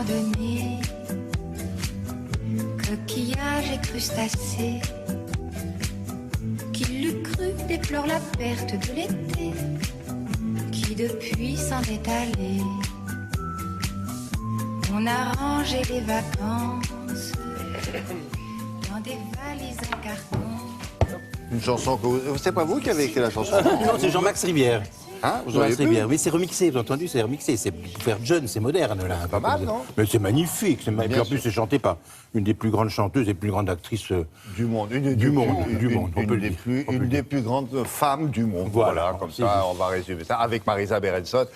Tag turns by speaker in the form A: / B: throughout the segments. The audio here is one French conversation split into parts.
A: randonnée, coquillages et crustacés. Qui l'eût cru déplore la perte de l'été, qui depuis s'en est allé. On a rangé les vacances dans des valises en carton.
B: Une chanson que vous... C'est pas vous qui avez écrit la chanson?
C: Non, c'est Jean-Max Rivière.
B: Hein, vous
C: Jean-Max
B: auriez pu?
C: Rivière. Mais c'est remixé, vous avez entendu, c'est remixé. C'est pour faire jeune, c'est moderne, là.
B: Pas mal, non?
C: Mais c'est magnifique. Et puis en plus,
B: sûr.
C: c'est chanté par une des plus grandes chanteuses et plus grandes actrices
B: Du monde.
C: du monde. On peut le dire.
B: Une des plus grandes femmes du monde.
C: Voilà,
B: Comme
C: c'est
B: ça,
C: juste.
B: on va résumer ça. Avec Marisa Berenson.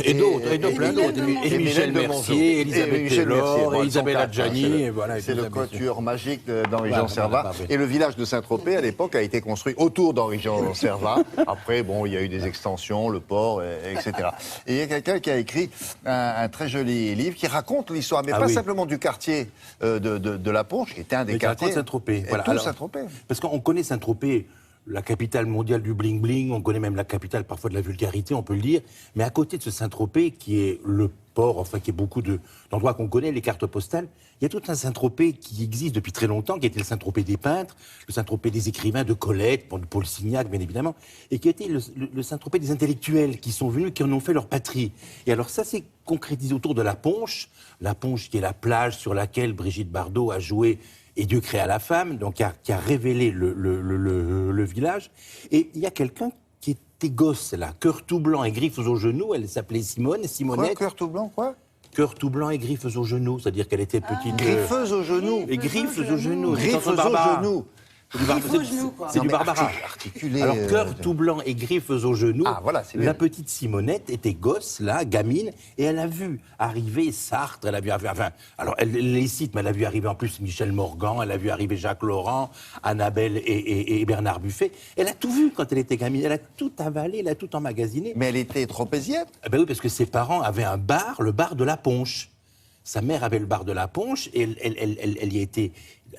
C: Et d'autres, plein d'autres. Et Michel Mercier, Elisabeth Taylor, et Isabelle Adjani, et voilà.
B: C'est le quatuor magique d'Henri-Jean
C: Voilà,
B: Servat.
C: voilà.
B: Et le village de Saint-Tropez, à l'époque, a été construit autour d'Henri-Jean Servat. Après, bon, il y a eu des extensions, le port, etc. Et il y a quelqu'un qui a écrit un très joli livre qui raconte l'histoire, mais pas simplement du quartier de La Ponche, qui était un des quartiers.
C: Saint-Tropez.
B: Voilà. Tout Saint-Tropez.
C: Parce qu'on connaît Saint-Tropez, la capitale mondiale du bling-bling, on connaît même la capitale parfois de la vulgarité, on peut le dire. Mais à côté de ce Saint-Tropez, qui est le port, enfin qui est beaucoup d'endroits qu'on connaît, les cartes postales, il y a tout un Saint-Tropez qui existe depuis très longtemps, qui était le Saint-Tropez des peintres, le Saint-Tropez des écrivains, de Colette, de Paul Signac, bien évidemment, et qui était le Saint-Tropez des intellectuels qui sont venus, qui en ont fait leur patrie. Et alors ça s'est concrétisé autour de la Ponche qui est la plage sur laquelle Brigitte Bardot a joué Et Dieu créa la femme, donc qui a révélé le village. Et il y a quelqu'un qui était gosse, là, cœur tout blanc et griffes aux genoux. Elle s'appelait Simonette.
B: Quoi, cœur tout blanc, quoi?
C: Cœur tout blanc et griffes aux genoux, c'est-à-dire qu'elle était petite.
B: Griffeuse aux genoux.
C: Et griffes aux genoux.
B: Griffes aux genoux.
C: C'est du Barbara.
B: Articulé.
C: Alors, cœur tout blanc et griffes aux genoux.
B: Ah, voilà, c'est
C: la petite Simonette était gosse, là, gamine, et elle a vu arriver Sartre, elle a vu arriver, enfin, alors elle les cite, mais elle a vu arriver en plus Michel Morgan, elle a vu arriver Jacques Laurent, Annabelle et Bernard Buffet. Elle a tout vu quand elle était gamine, elle a tout avalé, elle a tout emmagasiné.
B: Mais elle était tropézienne.
C: Eh ben oui, parce que ses parents avaient un bar, le bar de la Ponche. Sa mère avait le bar de la Ponche et elle y était.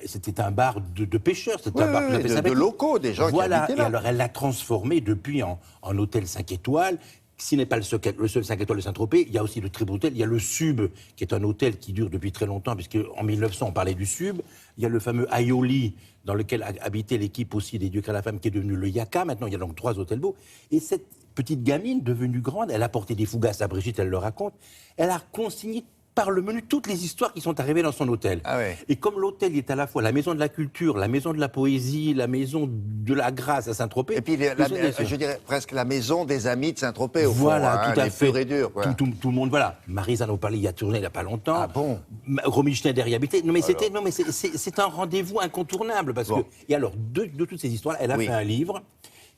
C: C'était un bar de pêcheurs, c'était un bar
B: de locaux, des gens qui habitaient là.
C: Et alors elle l'a transformé depuis en hôtel 5 étoiles. S'il n'est pas le seul 5 étoiles de Saint-Tropez, il y a aussi le très beau hôtel, il y a le Sub, qui est un hôtel qui dure depuis très longtemps, puisque en 1900 on parlait du Sub. Il y a le fameux Aioli, dans lequel habitait l'équipe aussi des Dieux créa la femme, qui est devenu le Yaka. Maintenant il y a donc 3 hôtels beaux. Et cette petite gamine devenue grande, elle a porté des fougasses à Brigitte, elle le raconte. Elle a consigné par le menu toutes les histoires qui sont arrivées dans son hôtel.
B: Ah ouais.
C: Et comme l'hôtel est à la fois la maison de la culture, la maison de la poésie, la maison de la grâce à Saint-Tropez...
B: Et puis, je dirais presque la maison des amis de Saint-Tropez, au
C: voilà,
B: fond,
C: tout à
B: les
C: fait.
B: purs et durs. Quoi.
C: Tout le monde, voilà. Marisa nous parlait, il y a tourné il n'y a pas longtemps.
B: Ah bon?
C: Romy Schneider y habitait. Non, mais c'est un rendez-vous incontournable, parce que... Et alors, de toutes ces histoires, elle a fait un livre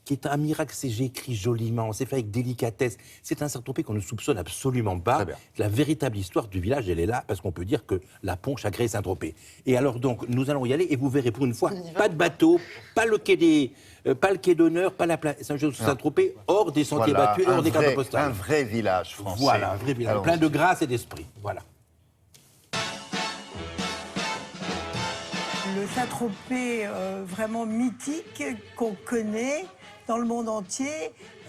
C: qui est un miracle, j'ai écrit joliment, c'est fait avec délicatesse. C'est un Saint-Tropez qu'on ne soupçonne absolument pas. La véritable histoire du village, elle est là, parce qu'on peut dire que la Ponche a créé Saint-Tropez. Et alors donc, nous allons y aller, et vous verrez pour une fois, pas de bateau, pas le quai d'honneur, pas la place Saint-Tropez, hors des sentiers battus et hors des cartes postales.
B: Un vrai village français.
C: Voilà, un vrai village,
B: Alors,
C: plein de grâce et d'esprit. Voilà.
D: Le Saint-Tropez vraiment mythique qu'on connaît dans le monde entier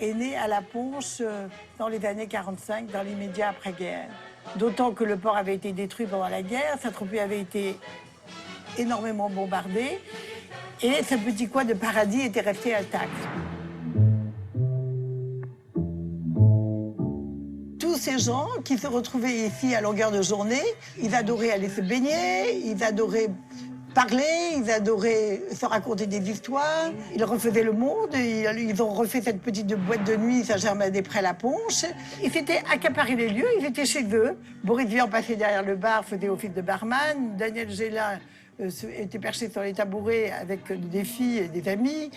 D: est né à la Ponche dans les années 45, dans l'immédiat après-guerre. D'autant que le port avait été détruit pendant la guerre, Saint-Tropez avait été énormément bombardé et ce petit coin de paradis était resté intact. Tous ces gens qui se retrouvaient ici à longueur de journée, ils adoraient aller se baigner, ils adoraient parler, ils adoraient se raconter des histoires, ils refaisaient le monde, ils ont refait cette petite boîte de nuit Saint-Germain-des-Prés-la-Ponche. Ils s'étaient accaparés les lieux, ils étaient chez eux. Boris Vian passait derrière le bar, faisait office de barman, Daniel Gélin était perché sur les tabourets avec des filles et des amis.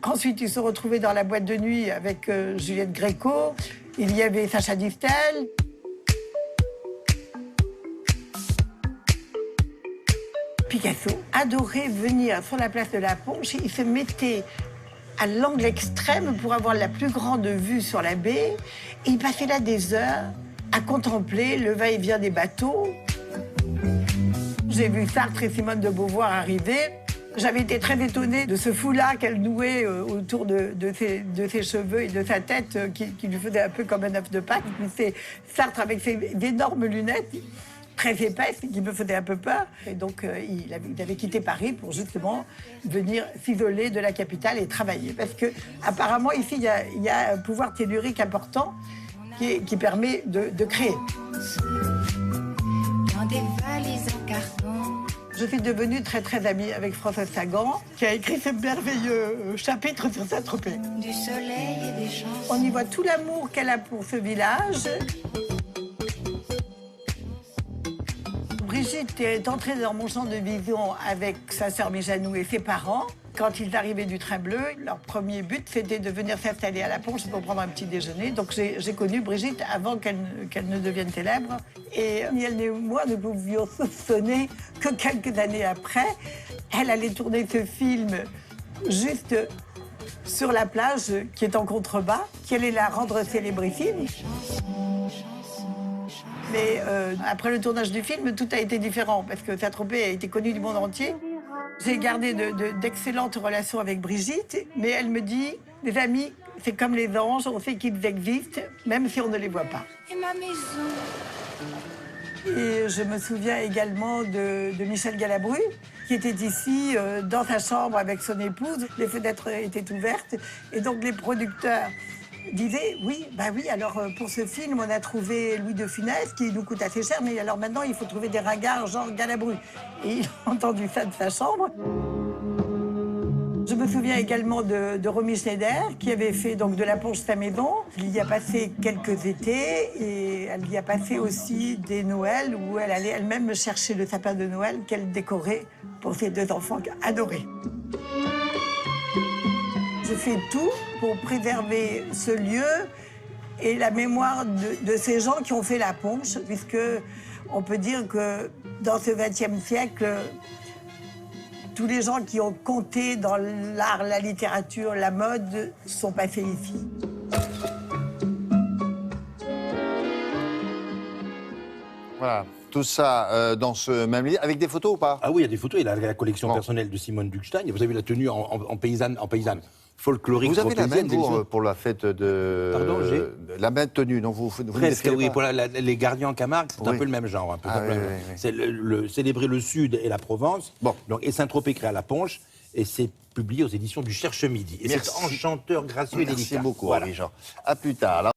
D: Ensuite, ils se retrouvaient dans la boîte de nuit avec Juliette Gréco, il y avait Sacha Distel. Picasso adorait venir sur la place de la Ponche. Il se mettait à l'angle extrême pour avoir la plus grande vue sur la baie. Et il passait là des heures à contempler le va-et-vient des bateaux. J'ai vu Sartre et Simone de Beauvoir arriver. J'avais été très étonnée de ce foulard qu'elle nouait autour de ses cheveux et de sa tête qui lui faisait un peu comme un œuf de Pâques. C'est Sartre avec ses énormes lunettes, très épaisse qui me faisait un peu peur. Et donc, il avait quitté Paris pour justement venir s'isoler de la capitale et travailler. Parce que apparemment, ici, il y a un pouvoir tellurique important qui permet de créer.
A: Dans des valises en carton.
D: Je suis devenue très très amie avec Françoise Sagan, qui a écrit ce merveilleux chapitre sur Saint-Tropez.
A: Du soleil et des chansons.
D: On y voit tout l'amour qu'elle a pour ce village. Brigitte est entrée dans mon champ de vision avec sa sœur Mijanou et ses parents. Quand ils arrivaient du Train Bleu, leur premier but, c'était de venir s'installer à la Ponche pour prendre un petit déjeuner. Donc j'ai connu Brigitte avant qu'elle ne devienne célèbre. Et ni elle ni moi ne pouvions soupçonner que quelques années après, elle allait tourner ce film juste sur la plage qui est en contrebas, qui allait la rendre célébrissime. Mais après le tournage du film, tout a été différent parce que Saint-Tropez a été connu du monde entier. J'ai gardé d'excellentes relations avec Brigitte, mais elle me dit, les amis, c'est comme les anges, on sait qu'ils existent, même si on ne les voit pas.
A: Et ma maison.
D: Et je me souviens également de Michel Galabru, qui était ici dans sa chambre avec son épouse. Les fenêtres étaient ouvertes, et donc les producteurs disaient, oui, alors pour ce film, on a trouvé Louis de Funès, qui nous coûte assez cher, mais alors maintenant, il faut trouver des ringards genre Galabru. Et il a entendu ça de sa chambre. Je me souviens également de Romy Schneider, qui avait fait donc de la Ponche sa maison. Elle y a passé quelques étés, et elle y a passé aussi des Noëls, où elle allait elle-même chercher le sapin de Noël qu'elle décorait pour ses deux enfants adorés. Je fais tout pour préserver ce lieu et la mémoire de ces gens qui ont fait la Ponche, puisque on peut dire que dans ce XXe siècle, tous les gens qui ont compté dans l'art, la littérature, la mode sont passés ici.
B: Voilà, tout ça dans ce même livre, avec des photos ou pas?
C: Ah oui, il y a des photos. Il a la collection
B: Bon.
C: personnelle de Simone Duckstein. Vous avez la tenue en paysanne folklorique.
B: Vous avez la même
C: tropézienne,
B: pour la fête de...
C: Pardon, j'ai
B: la même tenue, non, vous ne
C: presque,
B: défilez
C: oui.
B: pas.
C: Pour les Gardiens en Camargue, c'est un
B: Oui.
C: peu le même genre. Un peu,
B: Ah,
C: un peu
B: oui,
C: le même.
B: oui, oui.
C: C'est célébrer le Sud et la Provence.
B: Bon.
C: Donc, et Saint-Tropez crée à la Ponche. Et c'est publié aux éditions du Cherche Midi. Et c'est
B: Merci.
C: enchanteur, gracieux et
B: Merci
C: délicat.
B: beaucoup,
C: Voilà.
B: Henri Jean. À plus tard.